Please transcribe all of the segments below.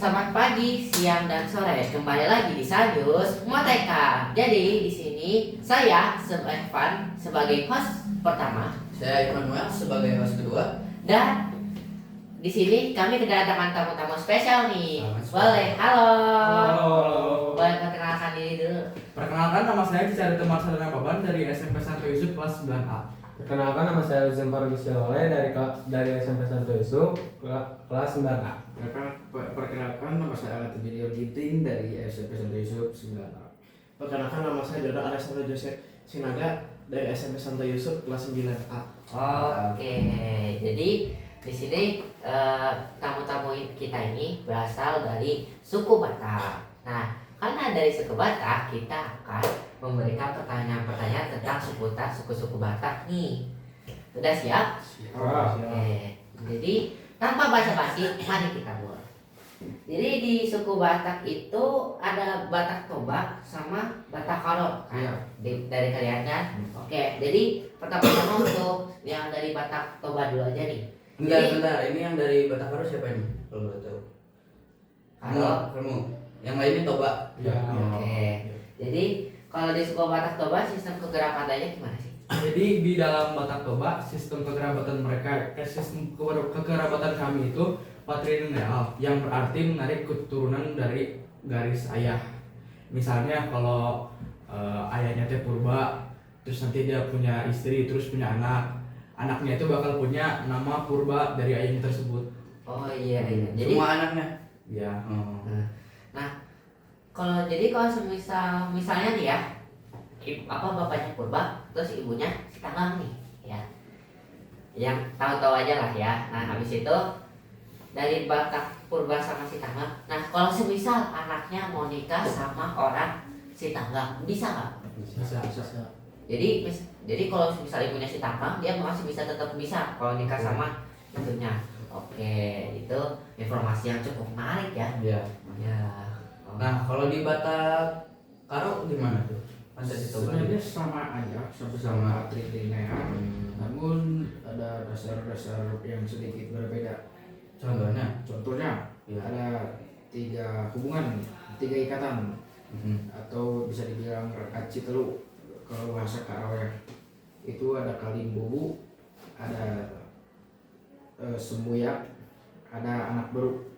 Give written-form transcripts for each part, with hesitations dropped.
Selamat pagi, siang, dan sore. Kembali lagi di Sajus Moteka. Jadi di sini saya Evan sebagai host pertama. Saya Immanuel sebagai host kedua. Dan di sini kami kedatangan tamu-tamu spesial nih. Tamu spesial. Boleh, halo. Halo. Boleh perkenalkan diri dulu. Perkenalkan, nama saya Cicari Temar Sadana Baban dari SMP Santo Yusuf kelas 9A. Perkenalkan, nama saya Uzin Parugisioleh dari SMP Santo Yusuf kelas 9A. Perkenalkan, nama saya Alat Video Ginting dari SMP Santo Yusuf 9A. Perkenalkan, nama saya Dodo Alessandro Joseph Sinaga dari SMP Santo Yusuf kelas 9A. Oke, jadi di sini tamu-tamu kita ini berasal dari suku Batak. Nah, karena dari suku Batak kita akan memberikan pertanyaan-pertanyaan tentang seputar suku-suku Batak nih. Sudah siap? Oke, jadi tanpa basa-basi, mari kita mulai. Jadi di suku Batak itu ada Batak Toba sama Batak Karo kan? Iya. Dari kalian kan? Oke, jadi pertama-tama untuk yang dari Batak Toba dulu aja nih. Bentar, ini yang dari Batak Karo siapa ini? Kalau boleh tahu. Kamu. Yang lainnya Toba. Ya. Oke. Jadi kalau di suku Batak Toba sistem kegerapatannya gimana sih? Jadi di dalam Batak Toba, sistem kekerabatan kekerabatan kami itu patrilineal, yang berarti menarik keturunan dari garis ayah. Misalnya kalau ayahnya teh purba, terus nanti dia punya istri, terus punya anak. Anaknya itu bakal punya nama purba dari ayahnya tersebut. Oh iya. Jadi Semua anaknya. Ya. kalau misalnya nih ya, bapaknya purba, terus ibunya si Tanggang nih, ya. Yang tahu-tahu aja lah ya. Nah habis itu dari Batak purba sama si Tanggang. Nah kalau semisal anaknya mau nikah sama orang si Tanggang, bisa nggak? Bisa. Jadi kalau misal ibunya si Tanggang, dia masih bisa tetap bisa kalau nikah sama itunya. Oke, itu informasi yang cukup menarik ya. Iya. Ya. Nah, kalau di Batak Karo gimana tuh? Ada di Toba. Sebenarnya sama aja, sama patrilineal. Namun ada dasar-dasar yang sedikit berbeda. Contohnya? Contohnya ada 3 hubungan, 3 ikatan, atau bisa dibilang rekat citelu kalau bahasa Karawang. Itu ada kalimbobu, ada sembuyak, ada anak beruk.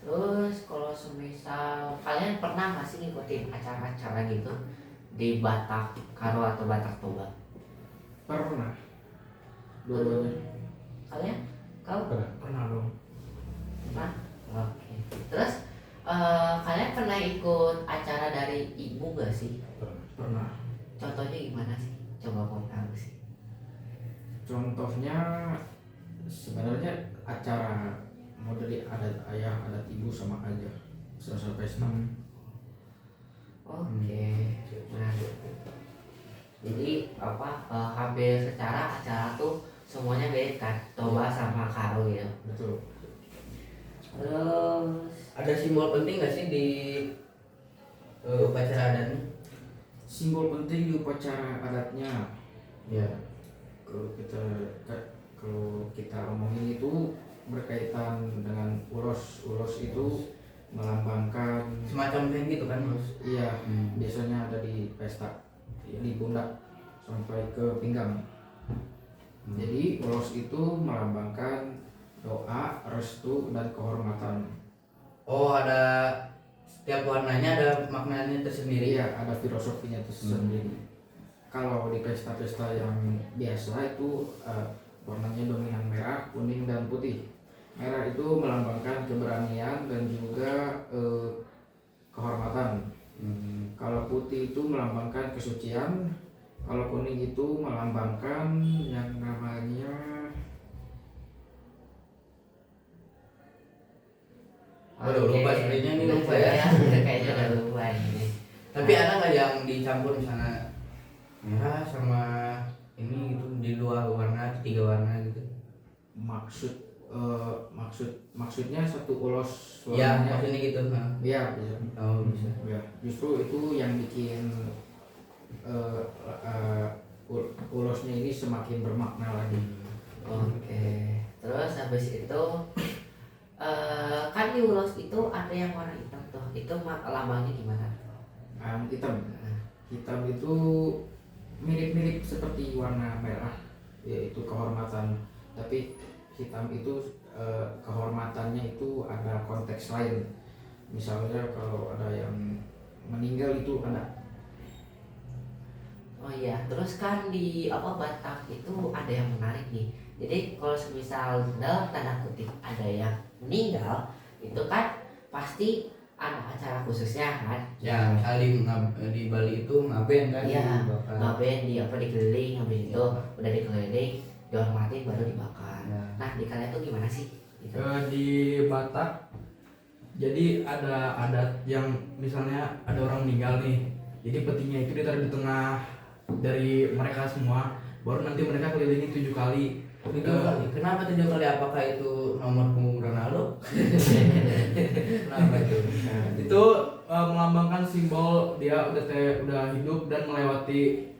Terus kalau semisal kalian pernah nggak sih ngikutin acara-acara gitu di Batak Karo atau Batak Toba? Pernah. Dua-duanya. Kalian? Kau? Pernah dong. Pernah? Oke. Terus kalian pernah ikut acara dari ibu gak sih? Pernah. Contohnya gimana sih? Coba mau tahu sih. Contohnya sebenarnya acara model adat ayah, adat ibu sama aja. Selesai pesta. Oke. Nah, jadi hampir secara acara tuh semuanya beda kan? Toba sama Karo gitu. Betul. Terus Ada simbol penting nggak sih di upacara adatnya? Simbol penting di upacara adatnya. Ya. Kalau kita omongin itu berkaitan dengan ulos. Ulos itu melambangkan, Semacam kayak gitu kan, Mas? iya, biasanya ada di pesta, di pundak sampai ke pinggang. Jadi ulos itu melambangkan doa, restu, dan kehormatan. Oh, ada setiap warnanya ada maknanya tersendiri. Iya, ada filosofinya tersendiri. Kalau di pesta-pesta yang biasa itu warnanya dominan merah, kuning, dan putih. Merah itu melambangkan keberanian dan juga kehormatan. Kalau putih itu melambangkan kesucian. Kalau kuning itu melambangkan yang namanya Waduh, lupa sebenarnya ini lupa ya. Kayaknya udah lupa ini. Tapi ada nggak yang dicampur misalnya merah sama ini gitu di 2 warna, 3 warna gitu? Maksudnya satu ulos Iya, warnanya. maksudnya gitu. Iya, bisa. Oh, bisa. Ya, justru itu yang bikin ulosnya ini semakin bermakna lagi. Oke. Terus habis itu kan di ulos itu ada yang warna hitam tuh, itu lambangnya gimana? Hitam. Hitam itu mirip-mirip seperti warna merah, yaitu kehormatan. Tapi hitam itu kehormatannya itu ada konteks lain. Misalnya kalau ada yang meninggal itu ada. Oh iya, terus kan di Batak itu ada yang menarik nih. Jadi kalau semisal dalam tanda kutip ada yang meninggal, itu kan pasti ada acara khususnya kan? Ya misal di Bali itu ngaben kan, Iya, dibakar. ngaben dikeliling, habis itu udah dikeliling, dihormatin baru dibakar. Ya. Nah di kalian tuh gimana sih? Gitu. Di Batak jadi ada adat yang misalnya ada orang meninggal nih, jadi petinya itu ditaruh di tengah dari mereka semua, baru nanti mereka kelilingi 7 kali. 7 kali. Kenapa 7 kali? Apakah itu nomor punggung Ronaldo? Kenapa itu? Itu melambangkan simbol dia udah hidup dan melewati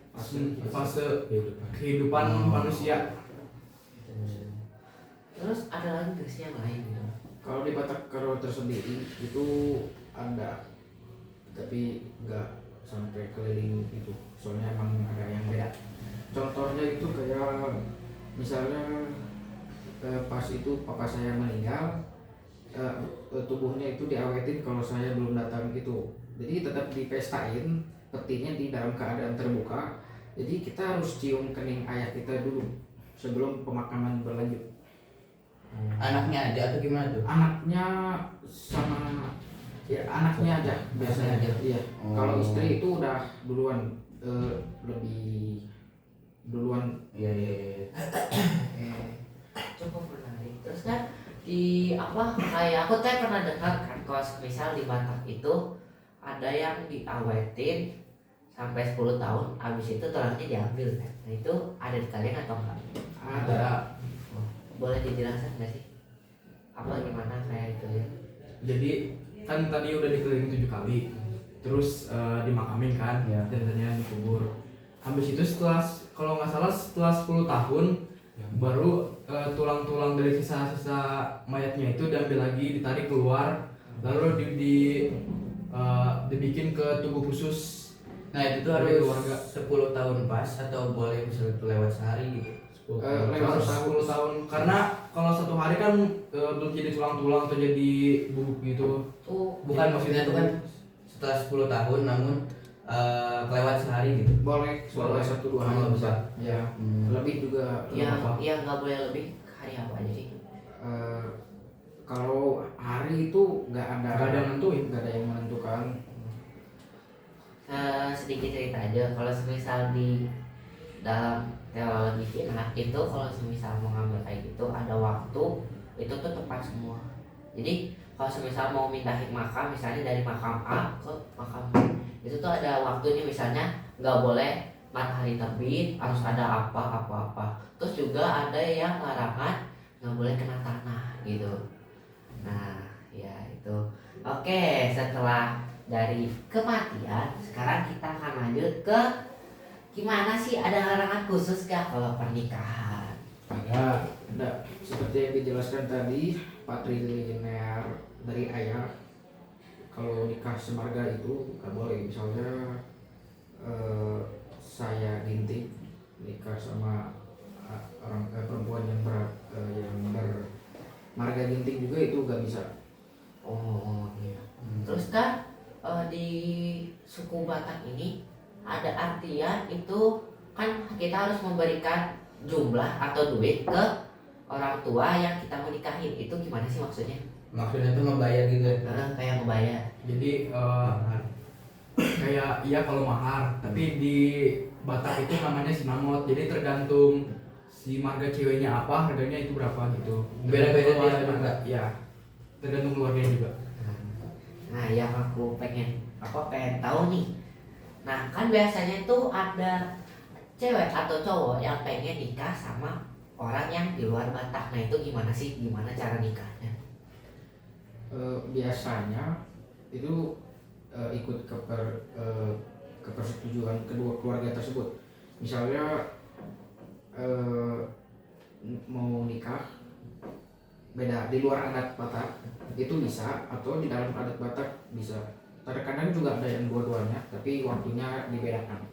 fase kehidupan manusia. Terus ada lagi nggak sih yang lain gitu? Kalau di Batak Karo tersendiri itu ada, tapi nggak sampai keliling itu. Soalnya emang ada yang beda. Contohnya itu kayak misalnya pas itu papa saya meninggal, tubuhnya itu diawetin kalau saya belum datang gitu. Jadi tetap dipestain, petinya di dalam keadaan terbuka. Jadi kita harus cium kening ayah kita dulu sebelum pemakaman berlanjut. Anaknya aja atau gimana tuh? Anaknya sama ya anaknya aja biasanya aja. Iya. Oh. Kalau istri itu udah duluan lebih duluan. Iya. Cukup menarik. Terus kan di kayak aku tuh pernah dengar kan kalau misal di Batak itu ada yang diawetin sampai 10 tahun, habis itu tulangnya diambil kan. Nah itu ada di kalian atau enggak? Ada. Boleh dijelaskan nggak sih? Gimana kayak itu ya? Jadi kan tadi udah dikelilingi 7 kali, terus dimakamin kan, Ya. jenazahnya dikubur. Habis itu kalau nggak salah setelah 10 tahun baru tulang-tulang dari sisa-sisa mayatnya itu diambil lagi, ditarik keluar, lalu dibikin ke tubuh khusus. Nah itu tuh Oleh harus keluarga. 10 tahun pas atau boleh misalnya itu lewat sehari gitu? Lewat Harus 10 tahun, karena kalau 1 hari kan belum jadi tulang-tulang atau jadi bubuk gitu. Tuh Bukan maksudnya itu kan setelah 10 tahun namun kelewat sehari gitu. Boleh Boleh. 1-2 hari Oh, bisa. Ya. Lebih juga ya, apa? ya nggak boleh lebih. Hari apa aja sih? kalau hari itu nggak ada Nggak ada yang nentuin. nggak ada yang menentukan. Sedikit cerita aja, kalau semisal di dalam teologi Cina itu kalau semisal mau ngambil kayak gitu ada waktu itu tuh tepat semua. Jadi kalau semisal mau mindahin makam misalnya dari makam A ke makam B itu tuh ada waktunya, misalnya nggak boleh matahari terbit, harus ada apa. Terus juga ada yang larangan nggak boleh kena tanah gitu. Nah ya itu. Oke, setelah dari kematian sekarang kita akan lanjut ke gimana sih, ada larangan khusus gak kalau pernikahan? Ada seperti yang dijelaskan tadi, patrilinear dari ayah. Kalau nikah semarga itu nggak boleh. Misalnya saya ginting nikah sama orang perempuan yang bermarga ginting juga itu nggak bisa. Oh iya. Terus kan di suku Batak ini ada artian itu kan kita harus memberikan jumlah atau duit ke orang tua yang kita mau nikahin. Itu gimana sih maksudnya? Maksudnya tuh ngebayar gitu. Kayak ngebayar. Jadi kayak iya kalau mahar, tapi di Batak itu namanya sinamot. Jadi tergantung si marga ceweknya apa, harganya itu berapa gitu. Beda-beda Tergantung dia keluarga marga. juga. Ya, tergantung keluarganya juga. Nah, yang aku pengen tahu nih. Nah, kan biasanya tuh ada cewek atau cowok yang pengen nikah sama orang yang di luar Batak. Nah, itu gimana sih? Gimana cara nikahnya? Biasanya itu ikut ke persetujuan kedua keluarga tersebut. Misalnya mau nikah beda di luar adat Batak itu bisa, atau di dalam adat Batak bisa. Terkadang juga ada yang dua-duanya, tapi waktunya dibedakan.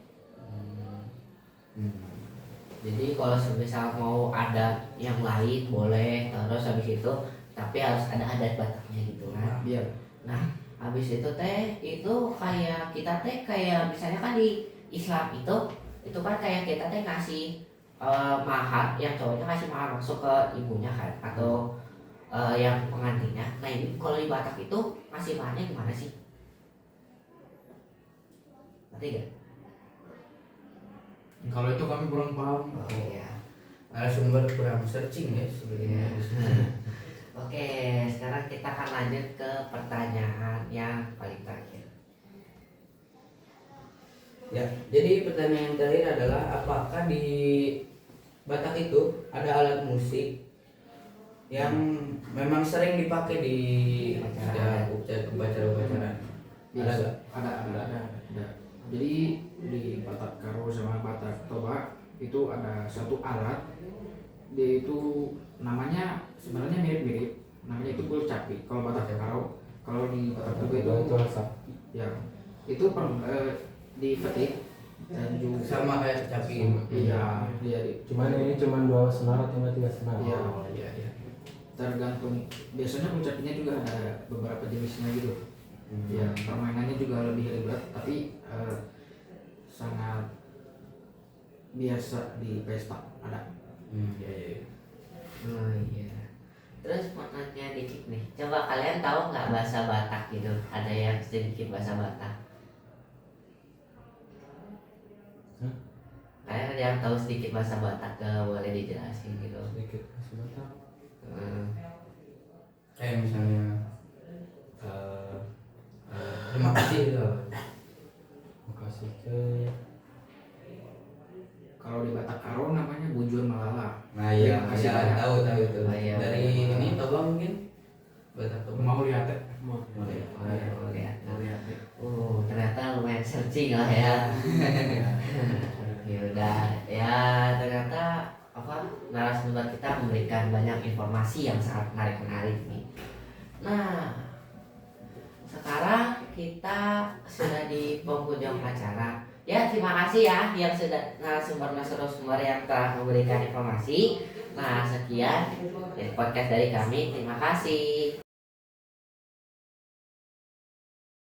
Jadi kalau semisal mau ada yang lain boleh, terus habis itu tapi harus ada adat Bataknya gitu kan. Iya. Nah, habis itu teh itu kayak kita teh kayak misalnya kan di Islam itu kan kayak kita teh ngasih mahar, yang cowoknya kasih mahar langsung ke ibunya kan, atau yang pengantinnya. Nah ini kalau di Batak itu ngasih maharnya gimana sih? Ngerti gak? Kalau itu kami kurang paham. Oh iya. Narasumber kurang searching ya sebenarnya. Oke, sekarang kita akan lanjut ke pertanyaan yang paling terakhir. Ya, jadi pertanyaan yang terakhir adalah apakah di Batak itu ada alat musik yang memang sering dipakai di upacara-upacara? Ada nggak? Ada. Jadi di Batak Karo sama Batak Toba itu ada satu alat, dia itu namanya sebenarnya mirip-mirip, namanya itu kulcapi kalau Batak Karo. Kalau di Batak Toba itu rasa. ya itu dipetik dan juga Sama kayak kecapi. iya Cuman ini cuma 2 senar atau 3 senar. Iya. Iya. tergantung, biasanya kulcapinya juga ada beberapa jenisnya gitu. Ya permainannya juga lebih ribet, tapi sangat biasa di pesta ada. Iya. Oh iya. Terus mau nanya dikit nih, coba kalian tahu nggak bahasa Batak gitu? Ada yang sedikit bahasa Batak? Kalian ada yang tahu sedikit bahasa Batak? Boleh dijelasin gitu? Sedikit masih Batak. Kayak misalnya terima kasih gitu. Makasih ke Kalau di Batak Karo namanya bujur malala. Nah iya, Terima kasih ya, banyak. tahu itu. Oh, iya. Dari ini Toba mungkin Batak Toba. Mau lihat ya? Boleh. Lihat. Ternyata lumayan searching lah ya. Ya udah, ya ternyata narasumber kita memberikan banyak informasi yang sangat menarik nih. Nah, sekarang kita sudah di penghujung acara. Ya, terima kasih ya yang sudah narasumber yang telah memberikan informasi. Nah, sekian podcast dari kami. Terima kasih.